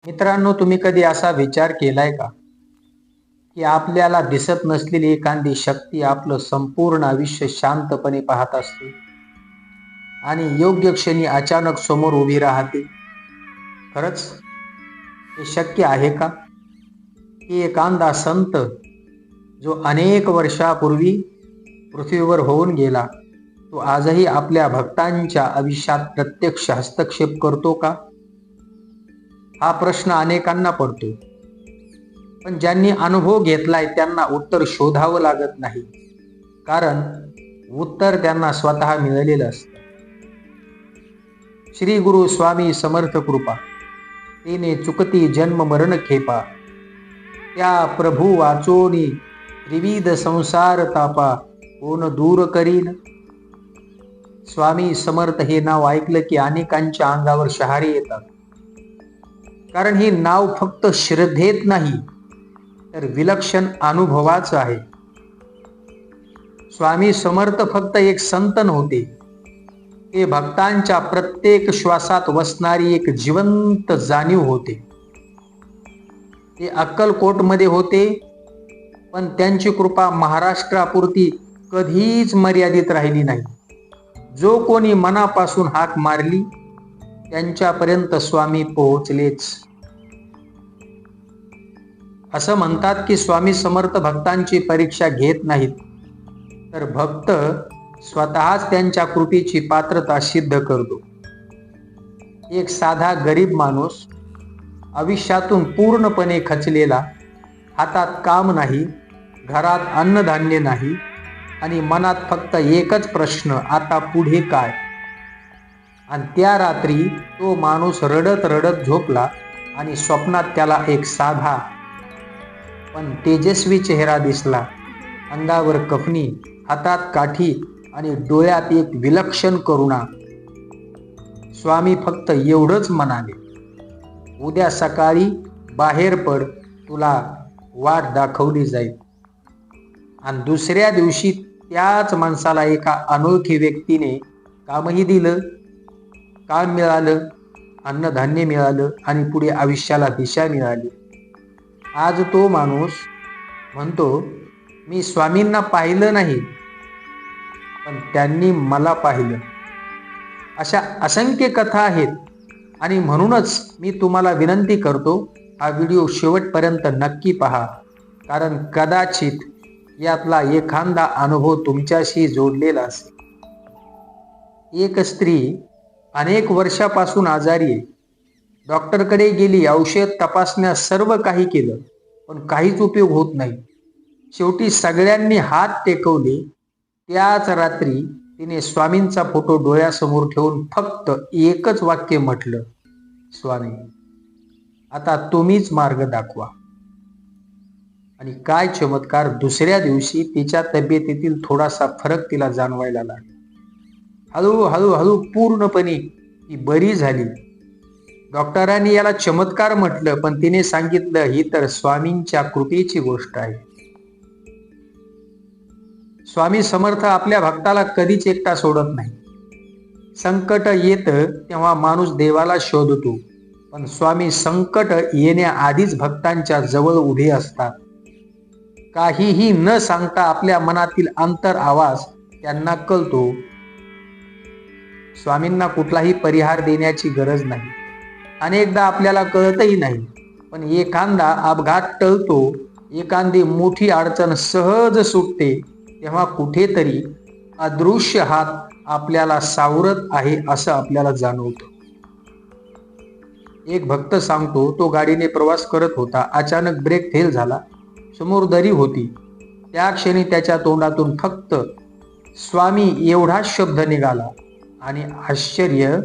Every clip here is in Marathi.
मित्रांनो, तुम्ही कधी असा विचार केलाय का की आपल्याला दिसत नसलेली एखादी शक्ती आपलं संपूर्ण आयुष्य शांतपणे पाहत असते आणि योग्य क्षणी अचानक समोर उभी राहते? खरंच हे शक्य आहे का की एखादा संत जो अनेक वर्षापूर्वी पृथ्वीवर होऊन गेला, तो आजही आपल्या भक्तांच्या आयुष्यात प्रत्यक्ष हस्तक्षेप करतो का? हा प्रश्न अनेकांना पडतो. पण ज्यांनी अनुभव घेतलाय त्यांना उत्तर शोधावं लागत नाही, कारण उत्तर त्यांना स्वतः मिळालेलं असतं. श्री गुरु स्वामी समर्थ कृपा, तेने चुकती जन्म मरण खेपा, त्या प्रभू वाचोनी त्रिविध संसार तापा, कोण दूर करीन. स्वामी समर्थ हे नाव ऐकलं की अनेकांच्या अंगावर शहारे येतात, कारण हे नाव फक्त श्रद्धेत नाही तर विलक्षण अनुभवाचं आहे. स्वामी समर्थ फक्त एक संत नव्हते, ते भक्तांच्या प्रत्येक श्वासात वसणारी एक जिवंत जाणीव होते. ते अक्कलकोटमध्ये होते, पण त्यांची कृपा महाराष्ट्रापुरती कधीच मर्यादित राहिली नाही. जो कोणी मनापासून हाक मारली त्यांच्यापर्यंत स्वामी पोहोचलेच. असं म्हणतात की स्वामी समर्थ भक्तांची परीक्षा घेत नाहीत, तर भक्त स्वतःच त्यांच्या कृपेची पात्रता सिद्ध करतो. एक साधा गरीब माणूस, आयुष्यातून पूर्णपणे खचलेला, हातात काम नाही, घरात अन्नधान्य नाही आणि मनात फक्त एकच प्रश्न, आता पुढे काय? आणि त्या रात्री तो माणूस रडत रडत झोपला आणि स्वप्नात त्याला एक साधा पण तेजस्वी चेहरा दिसला. अंगावर कफनी, हातात काठी आणि डोळ्यात एक विलक्षण करुणा. स्वामी फक्त एवढंच म्हणाले, उद्या सकाळी बाहेर पड, तुला वाट दाखवली जाईल. आणि दुसऱ्या दिवशी त्याच माणसाला एका अनोळखी व्यक्तीने कामही दिलं, काम मिळालं, अन्नधान्य मिळालं आणि पुढे आयुष्याला दिशा मिळाली. आज तो माणूस म्हणतो, मी स्वामींना पाहिलं नाही, पण त्यांनी मला पाहिलं. अशा असंख्य कथा आहेत आणि म्हणूनच मी तुम्हाला विनंती करतो, हा व्हिडिओ शेवटपर्यंत नक्की पहा, कारण कदाचित यातला एखादा अनुभव तुमच्याशी जोडलेला असेल. एक स्त्री अनेक वर्षापासून आजारी आहे. डॉक्टरकडे गेली, औषध, तपासण्या सर्व काही केलं, पण काहीच उपयोग होत नाही. शेवटी सगळ्यांनी हात टेकवले. त्याच रात्री तिने स्वामींचा फोटो डोळ्यासमोर ठेवून फक्त एकच वाक्य म्हटलं, स्वामी, आता तुम्हीच मार्ग दाखवा. आणि काय चमत्कार, दुसऱ्या दिवशी तिच्या तब्येतीतील थोडासा फरक तिला जाणवायला लागला. हळूहळू पूर्णपणे ती बरी झाली. डॉक्टरांनी याला चमत्कार म्हटलं, पण तिने सांगितलं, ही तर स्वामींच्या कृपेची गोष्ट आहे. स्वामी समर्थ आपल्या भक्ताला कधीच एकटा सोडत नाही. संकट येतं तेव्हा माणूस देवाला शोधतो, पण स्वामी संकट येण्याआधीच भक्तांच्या जवळ उभे असतात. काहीही न सांगता आपल्या मनातील अंतर आवाज त्यांना कळतो. स्वामींना कुठलाही परिहार देण्याची गरज नाही. अनेकदा आपल्याला कळतही नाही, पण एखादा अपघात टळतो, एखादी मोठी अडचण सहज सुटते, तेव्हा कुठेतरी अदृश्य हात आपल्याला सावरत आहे असं आपल्याला जाणवतं. एक भक्त सांगतो, तो गाडीने प्रवास करत होता. अचानक ब्रेक फेल झाला. समोर दरी होती. त्या क्षणी त्याच्या तोंडातून फक्त स्वामी एवढाच शब्द निघाला आणि आश्चर्य,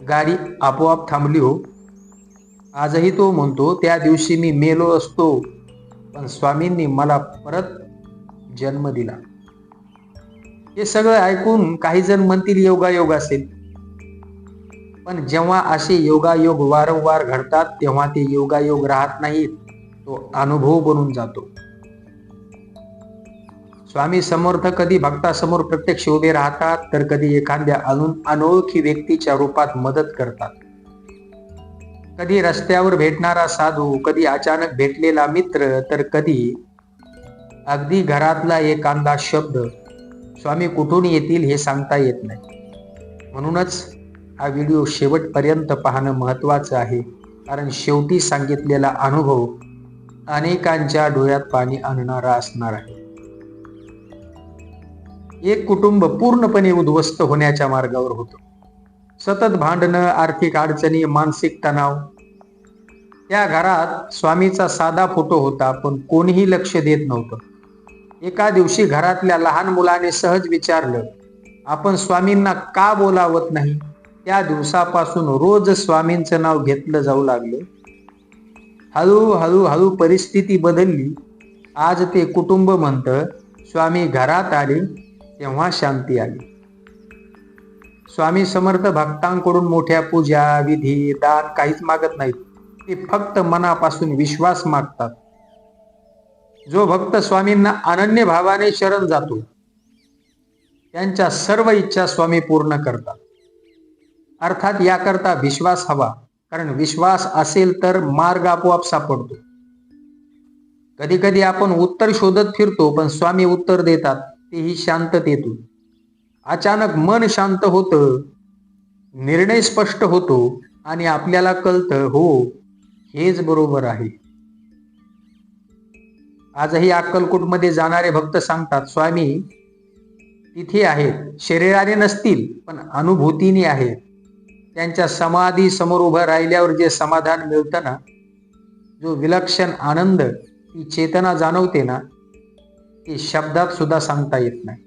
गाडी आपोआप थांबली हो. आजही तो म्हणतो, त्या दिवशी मी मेलो असतो, पण स्वामींनी मला परत जन्म दिला. हे सगळं ऐकून काही जण म्हणतील योगायोग असेल, पण जेव्हा असे योगायोग वारंवार घडतात तेव्हा ते योगायोग राहत नाहीत, तो अनुभव बनून जातो. स्वामी समर्थ कधी भक्तासमोर प्रत्यक्ष उभे राहतात, तर कधी एखाद्या अनोळखी व्यक्तीच्या रूपात मदत करतात. कधी रस्त्यावर भेटणारा साधू, कधी अचानक भेटलेला मित्र, तर कधी अगदी घरातला एखादा शब्द. स्वामी कुठून येतील हे सांगता येत नाही. म्हणूनच हा व्हिडिओ शेवटपर्यंत पाहणं महत्त्वाचं आहे, कारण शेवटी सांगितलेला अनुभव अनेकांच्या डोळ्यात पाणी आणणारा असणार आहे. एक कुटुंब पूर्णपणे उद्ध्वस्त होण्याच्या मार्गावर होतं. सतत भांडणं, आर्थिक अडचणी, मानसिक तणाव. त्या घरात स्वामीचा साधा फोटो होता, पण कोणीही लक्ष देत नव्हतं. एका दिवशी घरातल्या लहान मुलाने सहज विचारलं, आपण स्वामींना का बोलावत नाही? त्या दिवसापासून रोज स्वामींचं नाव घेतलं जाऊ लागलं. हळूहळू परिस्थिती बदलली. आज ते कुटुंब म्हणतं, स्वामी घरात आले तेव्हा शांती आली. स्वामी समर्थ भक्तांकडून मोठ्या पूजा, विधी, दान काहीच मागत नाहीत. ते फक्त मनापासून विश्वास मागतात. जो भक्त स्वामींना अनन्य भावाने शरण जातो, त्यांच्या सर्व इच्छा स्वामी पूर्ण करतात. अर्थात याकरता विश्वास हवा, कारण विश्वास असेल तर मार्ग आपोआप सापडतो. कधी कधी आपण उत्तर शोधत फिरतो, पण स्वामी उत्तर देतात, तेही शांततेतून. अचानक मन शांत होतं, निर्णय स्पष्ट होतो आणि आपल्याला कळतं, हो, हेच बरोबर आहे. आजही अक्कलकोटमध्ये जाणारे भक्त सांगतात, स्वामी तिथे आहेत, शरीराने नसतील पण अनुभूतीने आहेत. त्यांच्या समाधी समोर उभं राहिल्यावर जे समाधान मिळतं ना, जो विलक्षण आनंद, ती चेतना जाणवते ना, ते शब्दात सुद्धा सांगता येत नाही.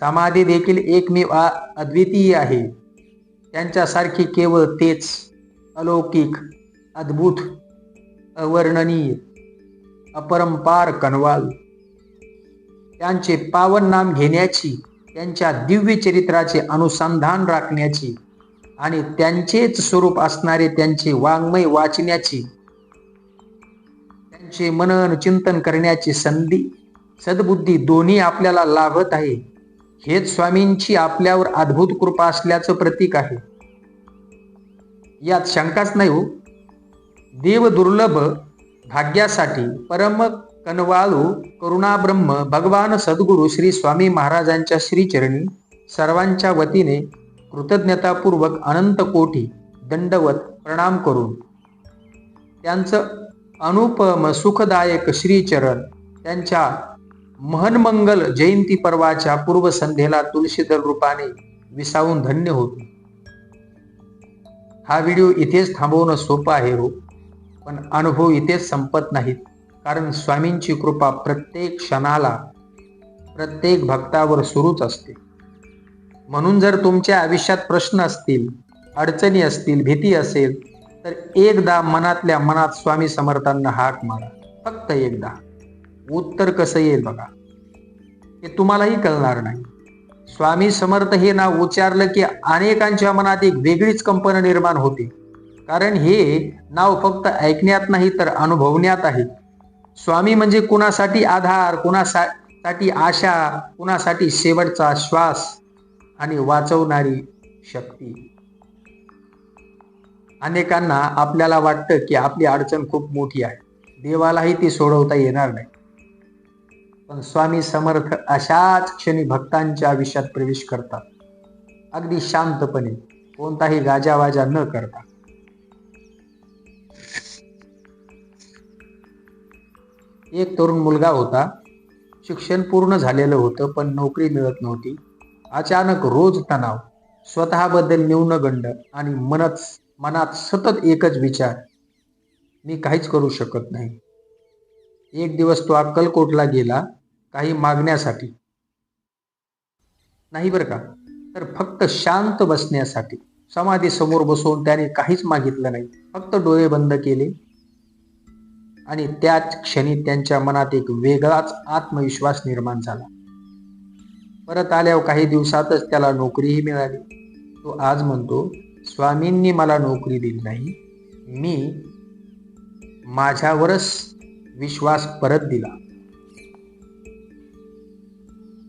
समाधी देखील एकमेव अद्वितीय आहे. त्यांच्यासारखी केवळ तेच, अलौकिक, अद्भुत, अवर्णनीय, अपरंपार कनवाल. त्यांचे पावन नाम घेण्याची, त्यांच्या दिव्य चरित्राचे अनुसंधान राखण्याची आणि त्यांचेच स्वरूप असणारे त्यांचे वाङ्मय वाचण्याची, त्यांचे मनन चिंतन करण्याची संधी, सद्बुद्धी दोन्ही आपल्याला लाभत आहे. हेच स्वामींची आपल्यावर अद्भुत कृपा असल्याचं प्रतीक आहे. यात शंकाच नाही हो. देव दुर्लभ भाग्यासाठी परम कनवाळू करुणाब्रह्म भगवान सद्गुरू श्री स्वामी महाराजांच्या श्रीचरणी सर्वांच्या वतीने कृतज्ञतापूर्वक अनंत कोटी दंडवत प्रणाम करून त्यांचं अनुपम सुखदायक श्रीचरण त्यांच्या महन्मंगल जयंती पर्वाच्या पूर्वसंध्येला तुलसीदल रूपाने विसावून धन्य होतो. हा व्हिडिओ इथेच थांबवणं सोपं आहे हो, पण अनुभव इथेच संपत नाहीत. कारण स्वामींची कृपा प्रत्येक क्षणाला, प्रत्येक भक्तावर सुरूच असते. म्हणून जर तुमच्या आयुष्यात प्रश्न असतील, अडचणी असतील, भीती असेल, तर एकदा मनातल्या मनात स्वामी समर्थांना हाक मारा. फक्त एकदा. उत्तर कसं येईल बघा, हे तुम्हालाही कळणार नाही. स्वामी समर्थ हे नाव उच्चारलं की अनेकांच्या मनात एक वेगळीच कंपन निर्माण होते. कारण हे नाव फक्त ऐकण्यात नाही तर अनुभवण्यात आहे. स्वामी म्हणजे कुणासाठी आधार, कुणासाठी आशा, कुणासाठी शेवटचा श्वास आणि वाचवणारी शक्ती. अनेकांना आपल्याला वाटतं की आपली अडचण खूप मोठी आहे, देवालाही ती सोडवता येणार नाही. पण स्वामी समर्थ अशाच क्षणी भक्तांच्या आयुष्यात प्रवेश करतात, अगदी शांतपणे, कोणताही गाजावाजा न करता. एक तरुण मुलगा होता. शिक्षण पूर्ण झालेलं होतं, पण नोकरी मिळत नव्हती. अचानक रोज तणाव, स्वतःबद्दल न्यूनगंड आणि मनात सतत एकच विचार, मी काहीच करू शकत नाही. एक दिवस तो अक्कलकोटला गेला, काही मागण्यासाठी नाही बरं का, तर फक्त शांत बसण्यासाठी. समाधी समोर बसवून त्याने काहीच मागितलं नाही, फक्त डोळे बंद केले. आणि त्याच क्षणी त्यांच्या मनात एक वेगळाच आत्मविश्वास निर्माण झाला. परत आल्यावर काही दिवसातच त्याला नोकरीही मिळाली. तो आज म्हणतो, स्वामींनी मला नोकरी दिली नाही, मी माझ्यावरच विश्वास परत दिला.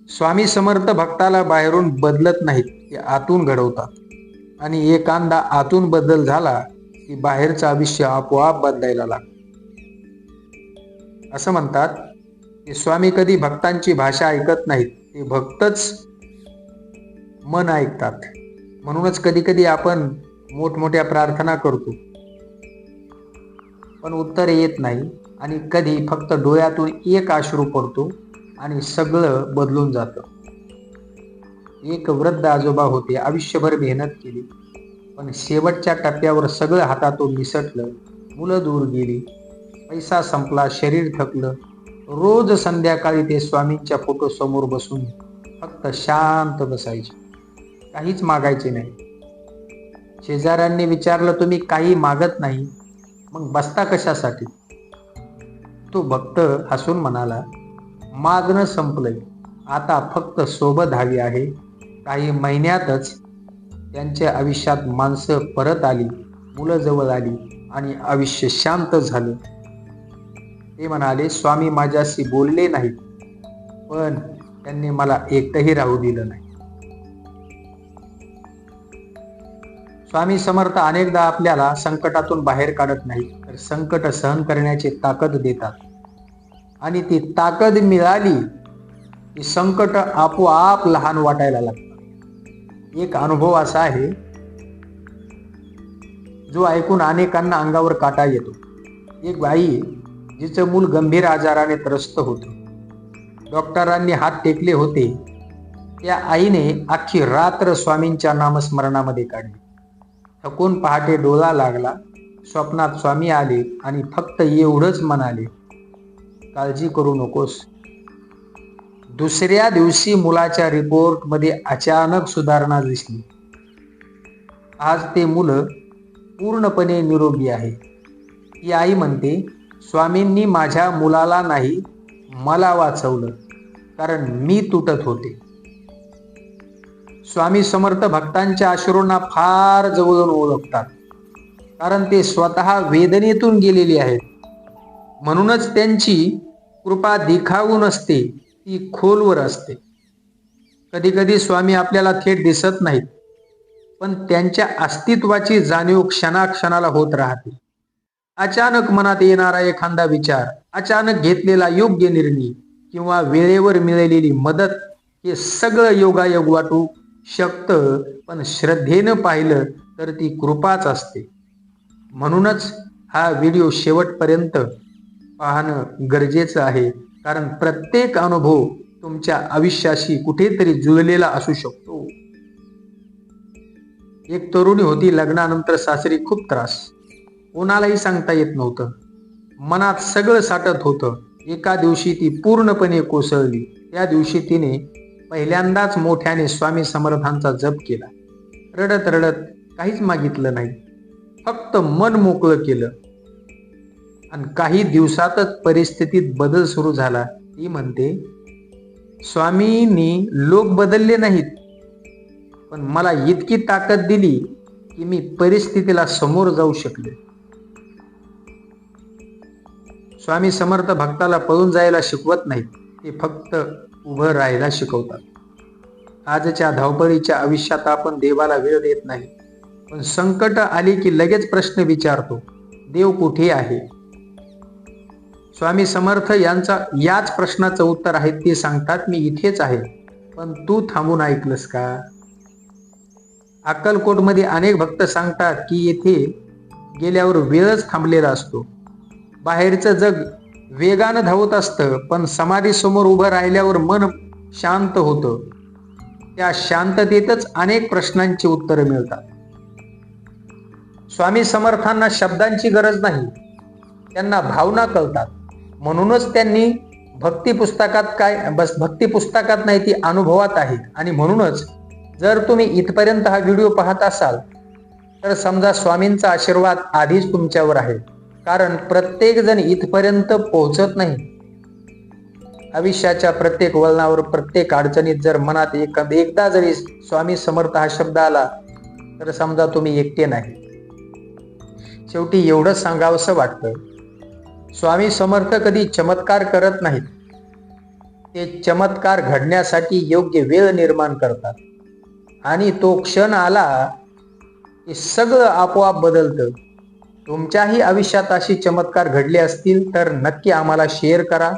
स्वामी समर्थ भक्ताला बाहेरून बदलत नाहीत, ते आतून घडवतात. आणि एखादा आतून बदल झाला की बाहेरचं आयुष्य आपोआप बदलायला लागतं. असं म्हणतात की स्वामी कधी भक्तांची भाषा ऐकत नाहीत, ते भक्तच मन ऐकतात. म्हणूनच कधी कधी आपण मोठमोठ्या प्रार्थना करतो पण उत्तर येत नाही, आणि कधी फक्त डोळ्यातून एक अश्रू पडतो आणि सगळं बदलून जातं. एक वृद्ध आजोबा होते, आयुष्यभर मेहनत केली, पण शेवटच्या टप्प्यावर सगळं हातातून निसटलं. मुलं दूर गेली, पैसा संपला, शरीर थकलं. रोज संध्याकाळी ते स्वामींच्या फोटो समोर बसून फक्त शांत बसायचे, काहीच मागायचे नाही. शेजाऱ्यांनी विचारलं, तुम्ही काही मागत नाही, मग बसता कशासाठी? तो भक्त हसून म्हणाला, मागणं संपलंय, आता फक्त सोबत हवी आहे. काही महिन्यातच त्यांच्या आयुष्यात माणसं परत आली, मुलं जवळ आली आणि आयुष्य शांत झालं. ते म्हणाले, स्वामी माझ्याशी बोलले नाहीत, पण त्यांनी मला एकटंही राहू दिलं नाही. स्वामी समर्थ अनेकदा आपल्याला संकटातून बाहेर काढत नाहीत, तर संकट सहन करण्याची ताकद देतात. आणि ती ताकद मिळाली की संकट आपोआप लहान वाटायला लागतात. एक अनुभव असा आहे जो ऐकून अनेकांना अंगावर काटा येतो. एक बाई, जिचं मूल गंभीर आजाराने त्रस्त होतं. डॉक्टरांनी हात टेकले होते. त्या आईने अख्खी रात्र स्वामींच्या नामस्मरणामध्ये काढली. थकून पहाटे डोळा लागला, स्वप्नात स्वामी आले आणि फक्त एवढंच म्हणाले, काळजी करू नकोस. दुसऱ्या दिवशी मुलाच्या रिपोर्टमध्ये अचानक सुधारणा दिसली. आज ते मुलं पूर्णपणे निरोगी आहे. ती आई म्हणते, स्वामींनी माझ्या मुलाला नाही, मला वाचवलं, कारण मी तुटत होते. स्वामी समर्थ भक्तांच्या अश्रूंना फार जवळून ओळखतात, कारण ते स्वतः वेदनेतून गेलेले आहेत. म्हणूनच त्यांची कृपा दिखाऊ नसते, ती खोलवर असते. कधी कधी स्वामी आपल्याला थेट दिसत नाहीत, पण त्यांच्या अस्तित्वाची जाणीव क्षणाक्षणाला होत राहते. अचानक मनात येणारा एखादा विचार, अचानक घेतलेला योग्य निर्णय किंवा वेळेवर मिळालेली मदत, हे सगळं योगायोग वाटू शकतं, पण श्रद्धेनं पाहिलं तर ती कृपाच असते. म्हणूनच हा व्हिडिओ शेवटपर्यंत पाहणं गरजेचं आहे, कारण प्रत्येक अनुभव तुमच्या आयुष्याशी कुठेतरी जुळलेला असू शकतो. एक तरुणी होती, लग्नानंतर सासरी खूप त्रास, कोणालाही सांगता येत नव्हतं. मनात सगळं साठत होतं. एका दिवशी ती पूर्णपणे कोसळली. त्या दिवशी तिने पहिल्यांदाच मोठ्याने स्वामी समर्थांचा जप केला. रडत रडत काहीच मागितलं नाही, फक्त मन मोकळं केलं. आणि काही दिवसातच परिस्थितीत बदल सुरू झाला. ती म्हणते, स्वामींनी लोक बदलले नाहीत, पण मला इतकी ताकद दिली की मी परिस्थितीला समोर जाऊ शकले. स्वामी समर्थ भक्ताला पळून जायला शिकवत नाहीत, ते फक्त उभं राहायला शिकवतात. आजच्या धावपळीच्या आयुष्यात आपण देवाला वेळ देत नाही, पण संकट आली की लगेच प्रश्न विचारतो, देव कुठे आहे? स्वामी समर्थ यांचा याच प्रश्नाचं उत्तर आहे. ते सांगतात, मी इथेच आहे, पण तू थांबून ऐकलंस का? अक्कलकोटमध्ये अनेक भक्त सांगतात की येथे गेल्यावर वेळच थांबलेला असतो. बाहेरचं जग वेगानं धावत असतं, पण समाधीसमोर उभं राहिल्यावर मन शांत होतं. त्या शांततेतच अनेक प्रश्नांची उत्तरं मिळतात. स्वामी समर्थांना शब्दांची गरज नाही, त्यांना भावना कळतात. म्हणूनच त्यांनी भक्ती पुस्तकात नाही, ती अनुभवात आहे. आणि म्हणूनच जर तुम्ही इथपर्यंत हा व्हिडिओ पाहत असाल तर समजा स्वामींचा आशीर्वाद आधीच तुमच्यावर आहे, कारण प्रत्येक जण इथपर्यंत पोहोचत नाही. आयुष्याच्या प्रत्येक वळणावर, प्रत्येक अडचणीत जर मनात एकदा जरी स्वामी समर्थ हा शब्द आला तर समजा तुम्ही एकटे नाही. शेवटी एवढंच सांगावंसं वाटतं, स्वामी समर्थ कधी चमत्कार करत नाहीत, ते चमत्कार घडण्यासाठी योग्य वेळ निर्माण करतात. आणि तो क्षण आला की सगळं आपोआप बदलतं. तुमच्याही आयुष्यात अशी चमत्कार घडले असतील तर नक्की आम्हाला शेअर करा.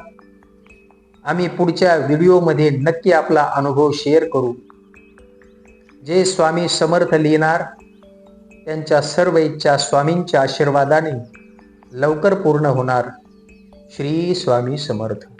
आम्ही पुढच्या व्हिडिओमध्ये नक्की आपला अनुभव शेअर करू. जे स्वामी समर्थ लिहिणार त्यांच्या सर्व इच्छा स्वामींच्या आशीर्वादाने लवकर पूर्ण होणार. श्री स्वामी समर्थ.